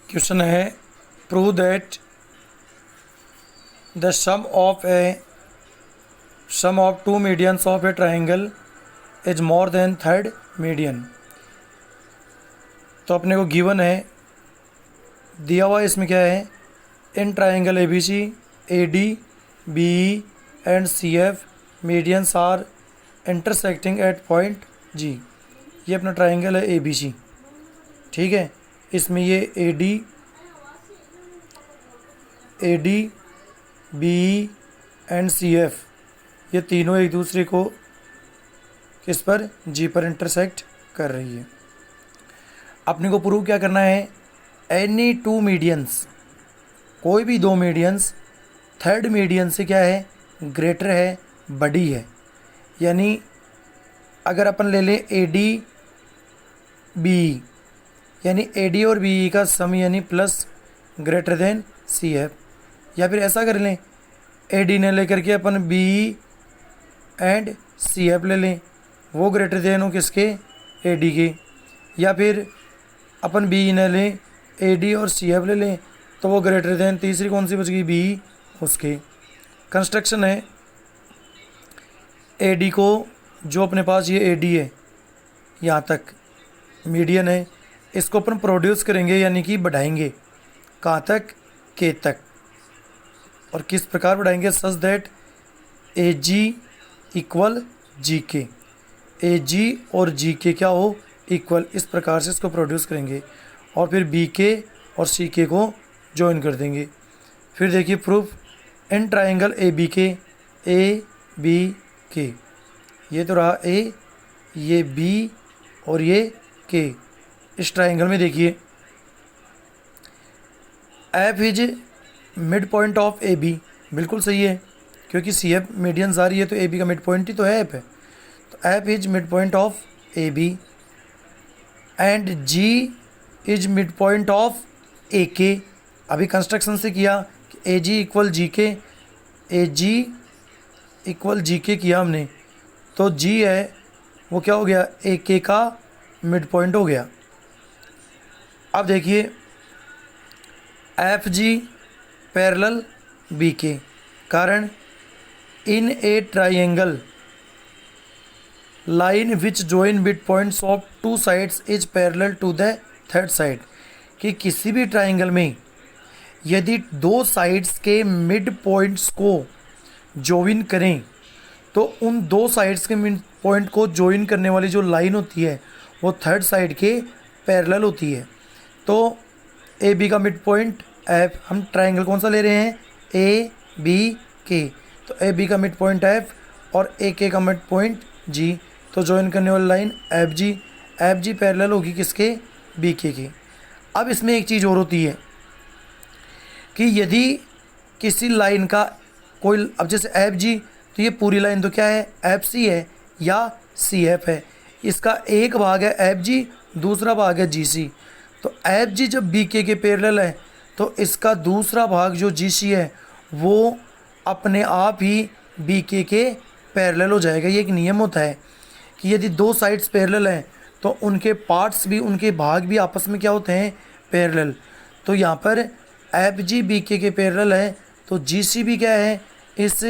Question है prove that the sum of two medians of a triangle is more than third median. तो अपने को given है, दिया हुआ इसमें क्या है, in triangle A B C A D B E and C F medians are intersecting at point G. ये अपना ट्राइंगल है ए बी सी, ठीक है। इसमें ये A D B E and C F ये तीनों एक दूसरे को किस पर, जी पर इंटरसेक्ट कर रही है। अपने को प्रूव क्या करना है, एनी टू मीडियंस, कोई भी दो मीडियंस थर्ड मीडियन से क्या है, ग्रेटर है, बड़ी है। यानी अगर अपन ले लें ए डी बी, यानी ए डी और बी ई का सम यानी plus greater than C F, या फिर ऐसा कर लें ए डी ने लेकर के अपन B E and C F ले लें, वो ग्रेटर देन हो किसके, ए डी के। या फिर अपन बी ई ने लें ए डी और सी एफ ले लें, तो वो ग्रेटर देन तीसरी कौन सी बच गई, बी ई, उसके। कंस्ट्रक्शन है ए डी को, जो अपने पास ये ए डी है यहाँ तक मीडियन है, इसको अपन प्रोड्यूस करेंगे यानी कि बढ़ाएंगे, कहाँ तक, के तक। और किस प्रकार बढ़ाएंगे, such that A G equal जी के, ए जी और जी के क्या हो, इक्वल। इस प्रकार से इसको प्रोड्यूस करेंगे और फिर बी के और सी के को जॉइन कर देंगे। फिर देखिए proof, in triangle A B के, ये तो रहा ए, ये बी और ये के। इस ट्राइंगल में देखिए F is mid point of A B, बिल्कुल सही है क्योंकि सी एफ मीडियंस आ रही है तो ए बी का मिड पॉइंट ही तो है एफ है। तो F is mid point of A B and G is mid point of A के। अभी कंस्ट्रक्शन से किया कि ए जी इक्वल जी के, ए जी इक्वल जी के किया हमने, तो जी है वो क्या हो गया, ए के का मिड पॉइंट हो गया। अब देखिए एफ जी पैरेलल बी के, कारण in a triangle line which join mid points of two sides is parallel to the third side, कि किसी भी ट्राइंगल में यदि दो साइड्स के मिड पॉइंट्स को जॉइन करें तो उन दो साइड्स के मिड पॉइंट को जॉइन करने वाली जो लाइन होती है वो थर्ड साइड के पैरेलल होती है। तो ए बी का मिड पॉइंट एफ, हम ट्राइंगल कौन सा ले रहे हैं, ए बी के, तो ए बी का मिड पॉइंट एफ और ए के का मिड पॉइंट जी, तो जॉइन करने वाली लाइन एफ जी पैरेलल होगी किसके, बी के। अब इसमें एक चीज़ और होती है कि यदि किसी लाइन का कोई, अब जैसे एफ जी, तो ये पूरी लाइन तो क्या है, एफ सी है या सी एफ है। इसका एक भाग है एफ जी, दूसरा भाग है जी सी। तो एफ जी जब बी के पैरेलल है तो इसका दूसरा भाग जो जी सी है वो अपने आप ही बी के पैरेलल हो जाएगा। ये एक नियम होता है कि यदि दो साइड्स पैरेलल हैं तो उनके पार्ट्स भी, उनके भाग भी आपस में क्या होते हैं, पैरेलल। तो यहाँ पर एफ जी बी के पैरेलल है तो जी सी भी क्या है, इस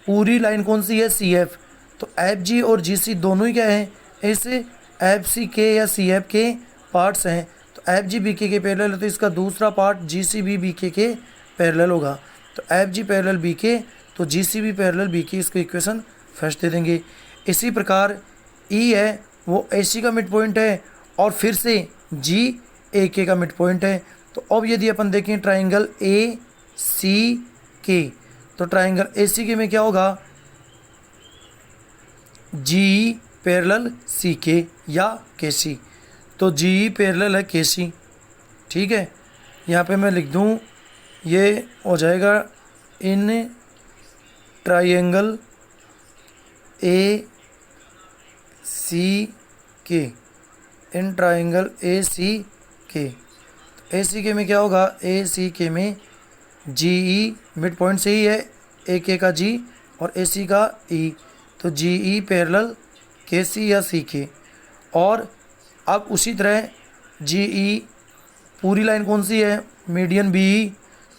पूरी लाइन कौन सी है, सी एफ। तो एफ जी और जी सी दोनों ही क्या है, इस एफ सी के या सी एफ के पार्ट्स हैं। तो एफ जी बी के पैरेलल है तो इसका दूसरा पार्ट जी सी बी के पैरेलल होगा। तो एफ जी पैरेलल बी के, तो जी सी बी पैरेलल बी के, इसको इक्वेशन फर्स्ट दे देंगे। इसी प्रकार ई है वो ए सी का मिड पॉइंट है और फिर से जी ए के का मिड पॉइंट है। तो अब यदि अपन देखें ट्राइंगल ए सी के, तो ट्राइंगल ए सी के में क्या होगा, जी पैरेलल सी के या के सी, तो जी पैरेलल है के सी, ठीक है। यहाँ पे मैं लिख दूँ, ये हो जाएगा इन ट्राइंगल ए सी के, इन ट्राइंगल ए सी के। ए सी के में क्या होगा, ए सी के में जी ई मिड पॉइंट से ही है, ए के का जी और ए सी का ई, तो जी ई पैरेलल के सी या सी के। और अब उसी तरह जी ई पूरी लाइन कौन सी है, मीडियन बी,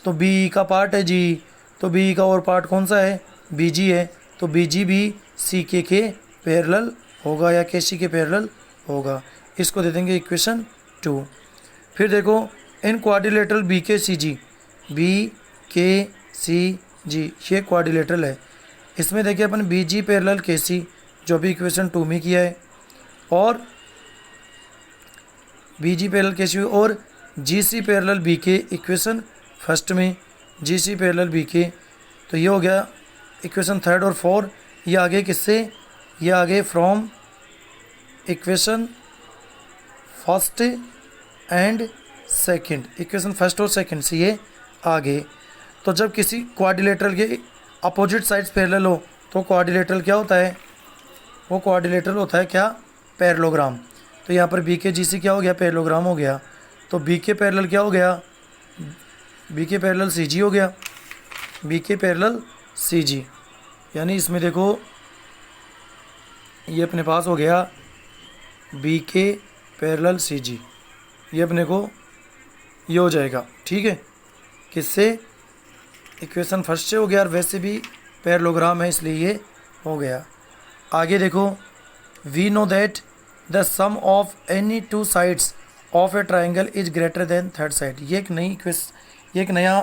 तो बी का पार्ट है जी, तो बी का और पार्ट कौन सा है, बी जी है, तो बी जी भी सी के पैरेलल होगा या के सी के पैरेलल होगा। इसको दे देंगे इक्वेशन 2। फिर देखो इन क्वाड्रिलेटरल बी के सी जी, बी के सी जी ये क्वाड्रिलेटरल है। इसमें देखिए अपन बी जी पैरेलल के सी जो भी इक्वेशन 2 में किया है, और बी जी पैरेलल के सी और जी सी पैरेलल बी के इक्वेशन फर्स्ट में, जी सी पैरेलल बी के, तो ये हो गया इक्वेशन 3 और 4। ये आगे किससे, ये आगे from equation first and second, equation first और सेकंड से ये आगे। तो जब किसी क्वाड्रिलेटरल के अपोजिट साइड्स पैरेलल हो तो क्वाड्रिलेटरल क्या होता है, वो क्वाड्रिलेटरल होता है क्या, पैरेललोग्राम। तो यहाँ पर बी के जी सी क्या हो गया, पैरेललोग्राम हो गया। तो बी के पैरेलल क्या हो गया, बी के पैरेलल सी जी हो गया, बी के पैरेलल सी जी, यानी इसमें देखो ये अपने पास हो गया बी के पैरेलल सी जी, ये अपने को ये हो जाएगा, ठीक है, किससे, इक्वेशन फर्स्ट से हो गया, और वैसे भी पैरेललोग्राम है इसलिए ये हो गया। आगे देखो we know that the sum of any two sides of a triangle is greater than third side. ये एक नई ये एक नया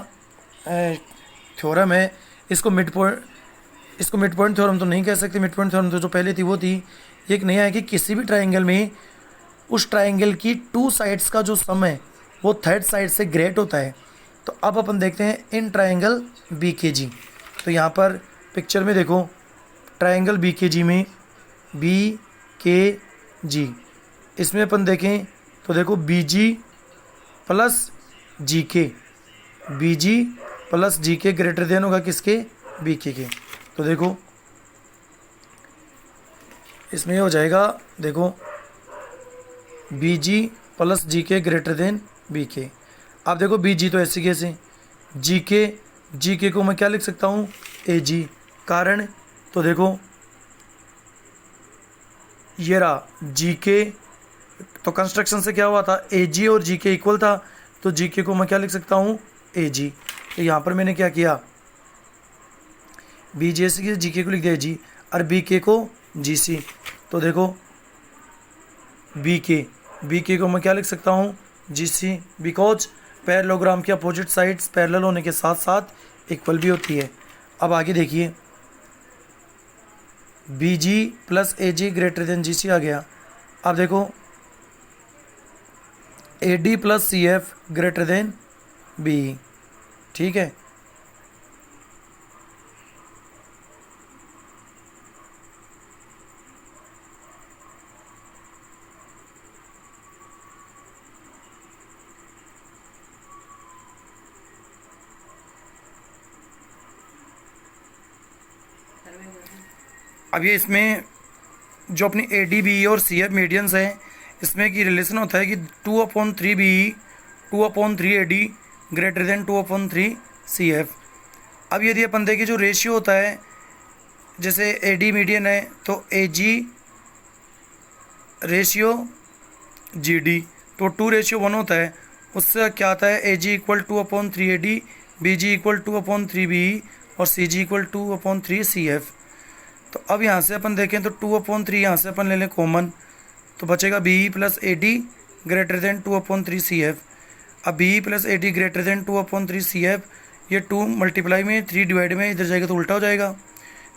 थ्योरम है। इसको मिड पॉइंट थ्योरम तो नहीं कह सकते, मिड पॉइंट थ्योरम तो जो पहले थी वो थी। ये एक नया है कि किसी भी ट्राइंगल में उस ट्राइंगल की टू साइड्स का जो सम है वो थर्ड साइड से ग्रेट होता है। तो अब अपन देखते हैं इन ट्राइंगल बी के जी। तो यहाँ पर पिक्चर में देखो ट्राइंगल बी के जी में बी के जी, इसमें अपन देखें तो देखो बी जी प्लस जी के, बी जी प्लस जी के ग्रेटर देन होगा किसके, बी के। तो देखो इसमें हो जाएगा, देखो बी जी प्लस जी के ग्रेटर देन बी के। अब देखो बी जी तो ऐसे कैसे, जी के को मैं क्या लिख सकता हूँ, ए जी, कारण तो देखो ये रहा जी के, तो कंस्ट्रक्शन से क्या हुआ था, ए जी और जी के इक्वल था, तो जी के को मैं क्या लिख सकता हूँ, ए जी। तो यहाँ पर मैंने क्या किया, बी जी से जी के को लिख दिया जी, और बी के को जी सी। तो देखो बी के को मैं क्या लिख सकता हूँ, जी सी, बिकॉज पैरेललोग्राम के अपोजिट साइड्स पैरेलल होने के साथ साथ इक्वल भी होती है। अब आगे देखिए B G plus A G greater than G C आ गया। अब देखो A D plus C F greater than B, ठीक है। अब ये इसमें जो अपनी ए डी बी और सी एफ मीडियंस हैं, इसमें की रिलेशन होता है कि 2/3 B 2/3 A D greater than 2/3 C F. अब यदि अपन देखें जो रेशियो होता है, जैसे ए डी मीडियन है तो ए जी रेशियो जी डी, तो 2:1 होता है। उससे क्या आता है, A G equal 2/3 A D, B G equal 2/3 B और सी जी इक्वल 2/3 सी एफ। तो अब यहाँ से अपन देखें तो 2/3 यहाँ से अपन ले लें कॉमन, तो बचेगा B plus A D greater than 2/3 C F. अब B plus A D greater than 2/3 C F, ये 2 मल्टीप्लाई में 3 डिवाइड में इधर जाएगा तो उल्टा हो जाएगा,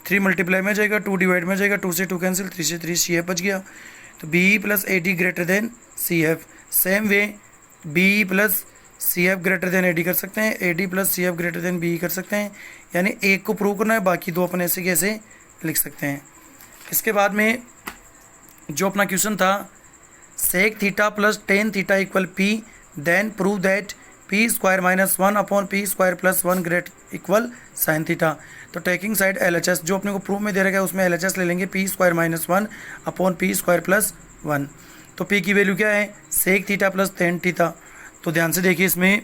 3 मल्टीप्लाई में जाएगा 2 डिवाइड में जाएगा, 2 से 2 कैंसिल, 3 से 3 सी एफ बच गया। तो B plus A D greater than C F. Same way B plus C F greater than A D कर सकते हैं, A D plus C F greater than B कर सकते हैं, यानी एक को प्रूव करना है, बाकी दो अपन ऐसे कैसे लिख सकते हैं। इसके बाद में जो अपना क्वेश्चन था, sec theta plus tan theta equal P, then prove that P square minus 1/पी square plus 1 great equal sine theta. तो taking side L H S, जो अपने को प्रूव में दे रखा है उसमें एल एच एस ले लेंगे, पी स्क्वायर माइनस 1/पी स्क्वायर प्लस 1। तो पी की वैल्यू क्या है, sec theta plus tan theta. तो ध्यान से देखिए, इसमें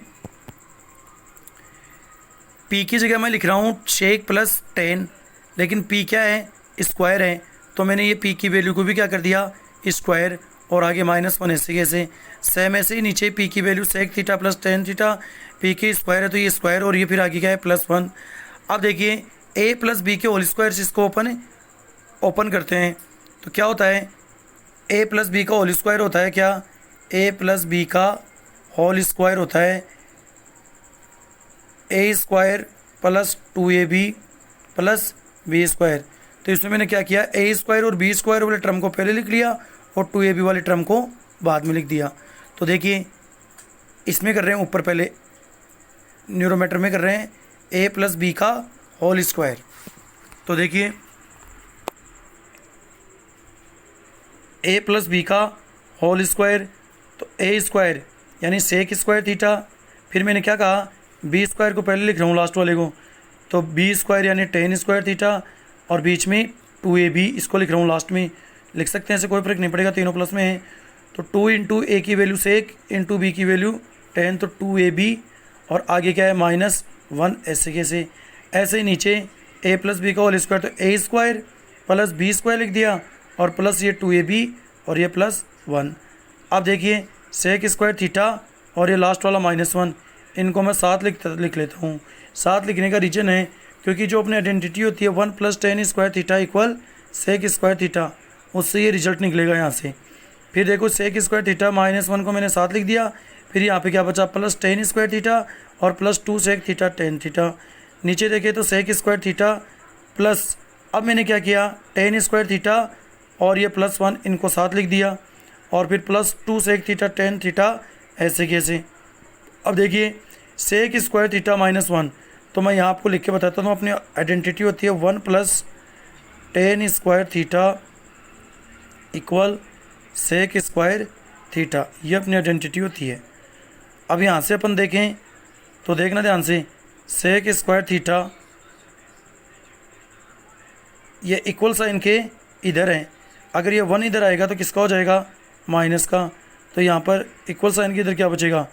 पी की जगह मैं लिख रहा हूँ सेक प्लस टेन, लेकिन पी क्या है, स्क्वायर है, तो मैंने ये पी की वैल्यू को भी क्या कर दिया, स्क्वायर, और आगे -1 ऐसे कैसे। सेम ऐसे ही नीचे पी की value sec theta plus tan theta, P की स्क्वायर है तो ये स्क्वायर और ये फिर आगे क्या है +1। अब देखिए a प्लस बी के होल स्क्वायर इसको ओपन करते हैं तो क्या होता है, a प्लस बी का होल स्क्वायर होता है क्या, a प्लस बी का होल स्क्वायर होता है a square plus 2ab plus B square. तो इसमें मैंने क्या किया, a स्क्वायर और b स्क्वायर वाले टर्म को पहले लिख लिया और 2ab वाले टर्म को बाद में लिख दिया। तो देखिए इसमें कर रहे हैं ऊपर पहले न्यूरोमीटर में कर रहे हैं a प्लस बी का होल स्क्वायर। तो देखिए a प्लस बी का होल स्क्वायर, तो a स्क्वायर यानी सेक स्क्वायर थीटा, फिर मैंने क्या कहा b स्क्वायर को पहले लिख रहा हूँ लास्ट वाले को, तो b स्क्वायर यानी टेन स्क्वायर थीटा और बीच में 2ab इसको लिख रहा हूँ लास्ट में, लिख सकते हैं ऐसे कोई फर्क नहीं पड़ेगा, तीनों प्लस में है। तो 2 इंटू ए की वैल्यू सेक इंटू बी की वैल्यू 10, तो 2ab और आगे क्या है -1 ऐसे कैसे। ऐसे ही नीचे a प्लस बी का होल स्क्वायर, तो a square plus B square लिख दिया और प्लस ये 2ab और ये +1। अब देखिए सेक स्क्वायर थीटा और ये लास्ट वाला -1, इनको मैं साथ लिख लेता हूँ। साथ लिखने का रीजन है क्योंकि जो अपनी आइडेंटिटी होती है 1 + tan square theta equal sec square theta, उससे ये रिजल्ट निकलेगा यहाँ से। फिर देखो सेक स्क्वायर थीटा -1 को मैंने साथ लिख दिया, फिर यहाँ पे क्या बचा प्लस tan स्क्वायर थीटा और +2 सेक थीटा tan थीटा। नीचे देखे तो सेक स्क्वायर थीटा प्लस, अब मैंने क्या किया tan स्क्वायर थीटा और ये +1 इनको साथ लिख दिया और फिर +2 सेक थीटा tan थीटा ऐसे कैसे। अब देखिए सेक स्क्वायर थीटा -1, तो मैं यहाँ आपको लिख के बताता हूँ, अपनी आइडेंटिटी होती है 1 + tan square theta equal sec square theta, ये अपनी आइडेंटिटी होती है। अब यहाँ से अपन देखें तो देखना ध्यान से, सेक स्क्वायर थीटा ये इक्वल साइन के इधर है, अगर ये 1 इधर आएगा तो किसका हो जाएगा माइनस का, तो यहाँ पर इक्वल साइन के इधर क्या बचेगा,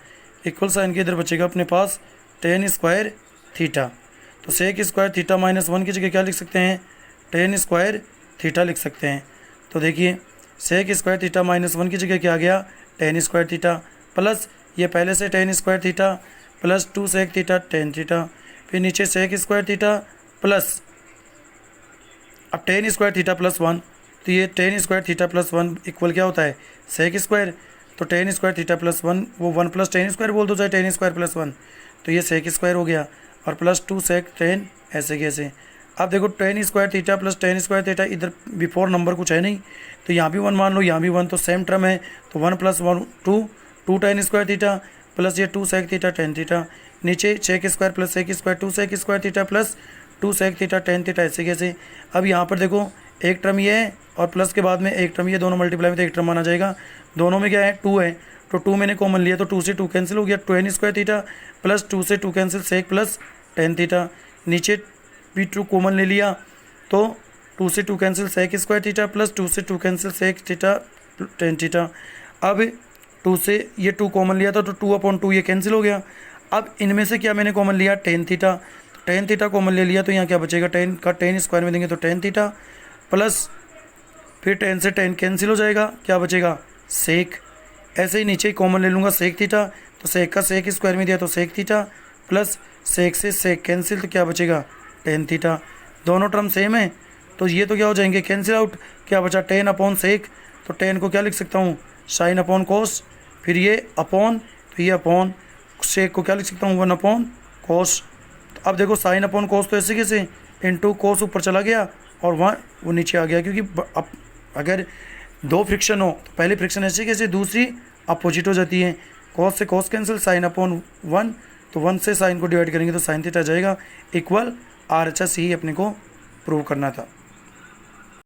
इक्वल साइन के इधर बचेगा अपने पास tan स्क्वायर थीटा। तो सेक स्क्वायर थीटा -1 की जगह क्या लिख सकते हैं, tan स्क्वायर थीटा लिख सकते हैं। तो देखिए सेक स्क्वायर थीटा -1 की जगह क्या आ गया tan स्क्वायर थीटा, प्लस ये पहले से tan square theta plus 2 sec theta tan theta, फिर नीचे सेक स्क्वायर थीटा प्लस, अब tan स्क्वायर थीटा +1, तो ये tan स्क्वायर थीटा +1 इक्वल क्या होता है सेक स्क्वायर, तो tan स्क्वायर थीटा +1 वो 1 + tan स्क्वायर बोल दो चाहे tan स्क्वायर +1, तो ये सेक स्क्वायर हो गया और +2 सेक tan ऐसे कैसे। अब देखो tan square theta plus tan square theta, इधर बिफोर नंबर कुछ है नहीं तो यहाँ भी 1 मान लो, यहाँ भी 1, तो सेम टर्म है, तो 1 + 1 2 tan स्क्वायर थीटा प्लस ये 2 सेक थीटा tan थीटा, नीचे sec square plus sec square 2 sec square theta plus 2 sec theta tan theta ऐसे कैसे। अब यहाँ पर देखो एक टर्म ये है और प्लस के बाद में एक टर्म ये, दोनों मल्टीप्लाई में तो एक टर्म माना जाएगा, दोनों में क्या है 2 है, तो 2 मैंने कॉमन लिया तो 2 से 2 कैंसिल हो गया, tan स्क्वायर थीटा प्लस 2 से 2 cancel sec plus tan theta, नीचे भी 2 कॉमन ले लिया तो 2 से 2 cancel sec square theta plus 2 से 2 cancel sec theta tan theta. अब 2 से ये 2 कॉमन लिया था तो 2/2 ये कैंसिल हो गया। अब इनमें से क्या मैंने कॉमन लिया tan थीटा, तो tan थीटा कॉमन ले लिया तो यहाँ क्या बचेगा tan का tan स्क्वायर में देंगे तो tan थीटा प्लस फिर tan से tan कैंसिल हो जाएगा, क्या बचेगा सेक। ऐसे ही नीचे कॉमन ले लूँगा सेक थीटा, तो सेक का सेक स्क्वायर में दिया तो सेक थीटा प्लस सेक से सेक कैंसिल, तो क्या बचेगा tan थीटा। दोनों टर्म सेम है तो ये तो क्या हो जाएंगे कैंसिल आउट, क्या बचा tan/sec, तो tan को क्या लिख सकता हूँ sin/cos, फिर ये अपॉन, तो ये अपॉन सेक को क्या लिख सकता हूँ 1/cos। अब देखो sin/cos तो ऐसे कैसे इंटू cos ऊपर चला गया और वहाँ वो नीचे आ गया, क्योंकि अब अगर 2 फ्रिक्शन हो तो पहले फ्रिक्शन ऐसे कैसे दूसरी अपोजिट हो जाती है, cos से cos कैंसिल sin/1, तो 1 से साइन को डिवाइड करेंगे तो sin थीटा आ जाएगा इक्वल RHS ही अपने को प्रूव करना था।